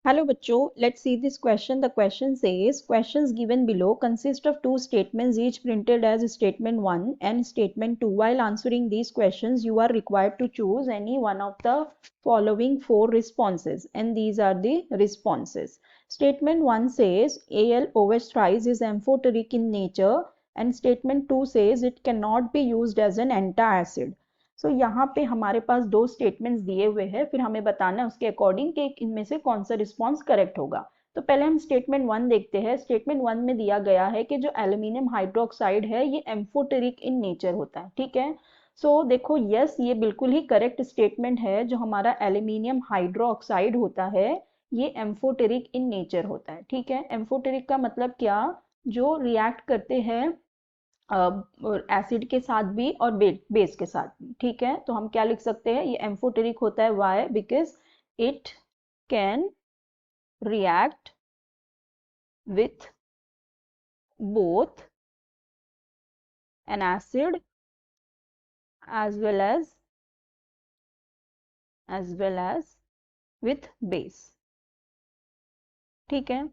Hello बच्चों, let's see this question. The question says, questions given below consist of two statements each printed as statement 1 and statement 2. While answering these questions, you are required to choose any one of the following four responses, and these are the responses. Statement 1 says, AlOH thrice is amphoteric in nature, and statement 2 says it cannot be used as an antacid. सो यहाँ पे हमारे पास दो statements दिए हुए हैं, फिर हमें बताना है उसके अकॉर्डिंग कि इनमें से कौन सा रिस्पॉन्स करेक्ट होगा। तो पहले हम स्टेटमेंट 1 देखते हैं। स्टेटमेंट 1 में दिया गया है कि जो एल्यूमिनियम हाइड्रोक्साइड है ये एम्फोटेरिक इन नेचर होता है, ठीक है। सो देखो, यस, ये बिल्कुल ही करेक्ट स्टेटमेंट है। जो हमारा एल्यूमिनियम हाइड्रोक्साइड होता है ये एम्फोटेरिक इन नेचर होता है, ठीक है। एम्फोटेरिक का मतलब क्या? जो रिएक्ट करते हैं एसिड के साथ भी और बेस के साथ भी, ठीक है। तो हम क्या लिख सकते हैं? ये एम्फोटेरिक होता है। Why? Because it can react with both an acid as well as with base, ठीक है।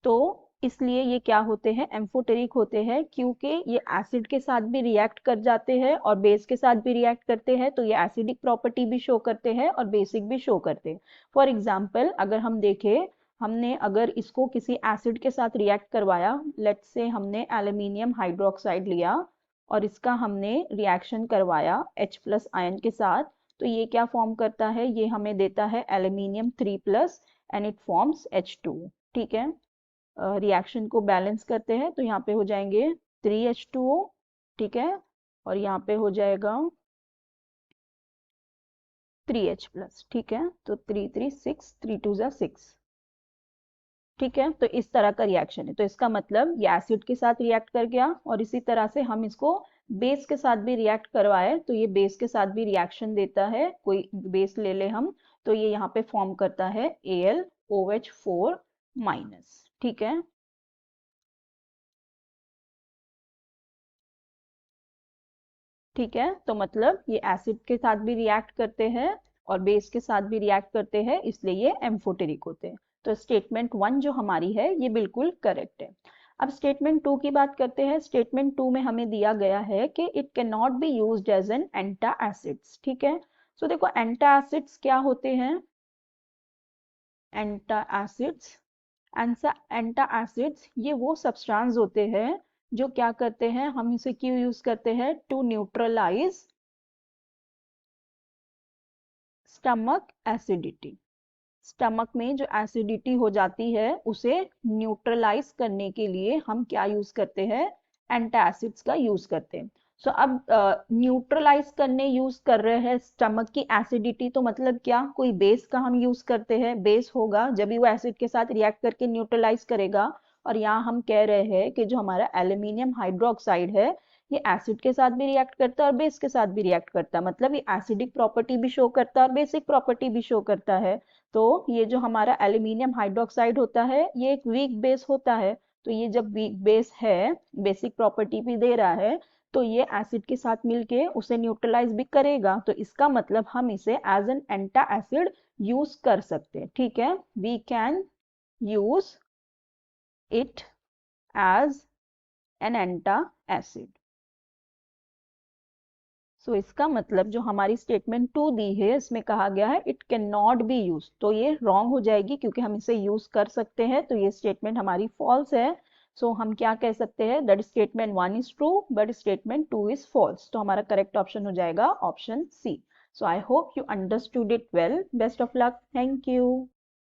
तो इसलिए ये क्या होते हैं? एम्फोटेरिक होते हैं, क्योंकि ये एसिड के साथ भी रिएक्ट कर जाते हैं और बेस के साथ भी रिएक्ट करते हैं। तो ये एसिडिक प्रॉपर्टी भी शो करते हैं और बेसिक भी शो करते हैं। फॉर एग्जाम्पल, अगर हम देखें, हमने अगर इसको किसी एसिड के साथ रिएक्ट करवाया, लेट्स से हमने एल्यूमिनियम हाइड्रोक्साइड लिया और इसका हमने रिएक्शन करवाया H+ आयन के साथ, तो ये क्या फॉर्म करता है? ये हमें देता है aluminium 3+ and it forms H2, ठीक है। रिएक्शन को बैलेंस करते हैं तो यहाँ पे हो जाएंगे 3H2O, ठीक है, और यहाँ पे हो जाएगा 3H+, ठीक है। तो 3 3 6, 3 2 6, ठीक है। तो इस तरह का रिएक्शन है। तो इसका मतलब ये एसिड के साथ रिएक्ट कर गया, और इसी तरह से हम इसको बेस के साथ भी रिएक्ट करवाए तो ये बेस के साथ भी रिएक्शन देता है। कोई बेस ले ले हम, तो ये यहाँ पे फॉर्म करता है AlOH4-, ठीक है। ठीक है, तो मतलब ये एसिड के साथ भी रिएक्ट करते हैं और बेस के साथ भी रिएक्ट करते हैं, इसलिए ये एम्फोटेरिक होते हैं। तो स्टेटमेंट 1 जो हमारी है ये बिल्कुल करेक्ट है। अब स्टेटमेंट 2 की बात करते हैं। स्टेटमेंट 2 में हमें दिया गया है कि it can not be used as an antacids, ठीक है। सो देखो, एंटासिड्स क्या होते हैं? एंटासिड्स, एंटासिड्स ये वो सब्सटेंस होते हैं जो क्या करते हैं, हम इसे क्यों यूज करते हैं? To neutralise stomach acidity. Stomach में जो एसिडिटी हो जाती है उसे न्यूट्रलाइज करने के लिए हम क्या यूज करते हैं? एंटासिड्स का यूज करते हैं। सो अब न्यूट्रलाइज करने यूज कर रहे हैं स्टमक की एसिडिटी, तो मतलब क्या? कोई बेस का हम यूज करते हैं। बेस होगा जब भी वो एसिड के साथ रिएक्ट करके न्यूट्रलाइज करेगा। और यहाँ हम कह रहे हैं कि जो हमारा एल्यूमिनियम हाइड्रोक्साइड है ये एसिड के साथ भी रिएक्ट करता है और बेस के साथ भी रिएक्ट करता है। मतलब ये एसिडिक प्रॉपर्टी भी शो करता है और बेसिक प्रॉपर्टी भी शो करता है। तो ये जो हमारा एल्यूमिनियम हाइड्रोक्साइड होता है ये एक वीक बेस होता है। तो ये जब वीक बेस है, बेसिक प्रॉपर्टी भी दे रहा है, तो ये एसिड के साथ मिलके उसे न्यूट्रलाइज भी करेगा। तो इसका मतलब हम इसे as an antacid use कर सकते हैं, ठीक है। We can use it as an antacid. So इसका मतलब जो हमारी स्टेटमेंट 2 दी है इसमें कहा गया है it can not B use, तो ये रॉन्ग हो जाएगी क्योंकि हम इसे यूज कर सकते हैं। तो ये स्टेटमेंट हमारी फॉल्स है। सो हम क्या कह सकते हैं? That statement 1 is true but statement 2 is false. तो हमारा करेक्ट ऑप्शन हो जाएगा option C. So I hope you understood it well. Best of luck. Thank you.